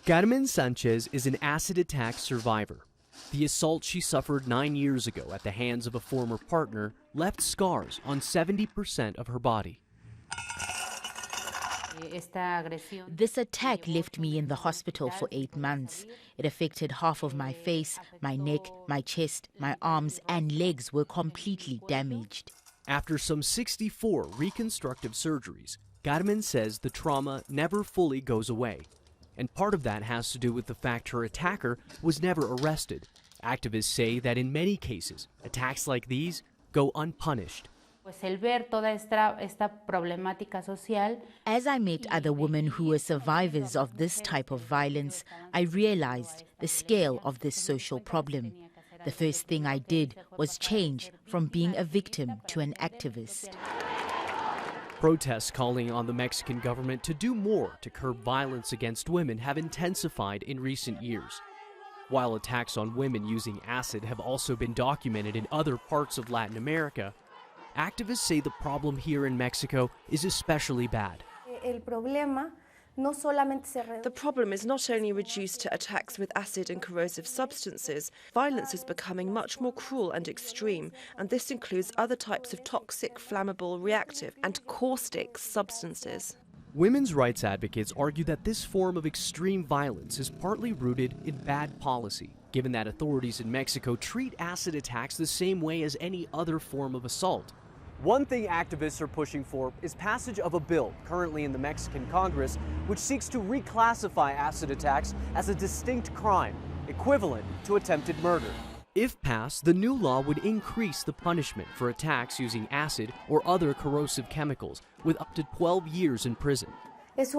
Carmen Sanchez is an acid attack survivor. The assault she suffered 9 years ago at the hands of a former partner left scars on 70% of her body. This attack left me in the hospital for 8 months. It affected half of my face, my neck, my chest, my arms and legs were completely damaged. After some 64 reconstructive surgeries, Carmen says the trauma never fully goes away. And part of that has to do with the fact her attacker was never arrested. Activists say that in many cases, attacks like these go unpunished. As I met other women who were survivors of this type of violence, I realized the scale of this social problem. The first thing I did was change from being a victim to an activist. Protests calling on the Mexican government to do more to curb violence against women have intensified in recent years. While attacks on women using acid have also been documented in other parts of Latin America, activists say the problem here in Mexico is especially bad. The problem is not only reduced to attacks with acid and corrosive substances, violence is becoming much more cruel and extreme, and this includes other types of toxic, flammable, reactive and caustic substances. Women's rights advocates argue that this form of extreme violence is partly rooted in bad policy, given that authorities in Mexico treat acid attacks the same way as any other form of assault. One thing activists are pushing for is passage of a bill currently in the Mexican Congress which seeks to reclassify acid attacks as a distinct crime, equivalent to attempted murder. If passed, the new law would increase the punishment for attacks using acid or other corrosive chemicals with up to 12 years in prison. This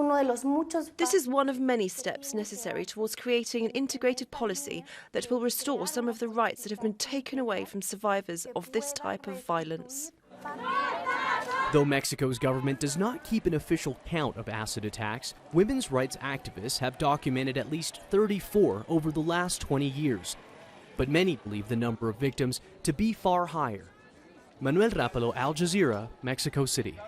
is one of many steps necessary towards creating an integrated policy that will restore some of the rights that have been taken away from survivors of this type of violence. Though Mexico's government does not keep an official count of acid attacks, women's rights activists have documented at least 34 over the last 20 years. But many believe the number of victims to be far higher. Manuel Rapalo, Al Jazeera, Mexico City.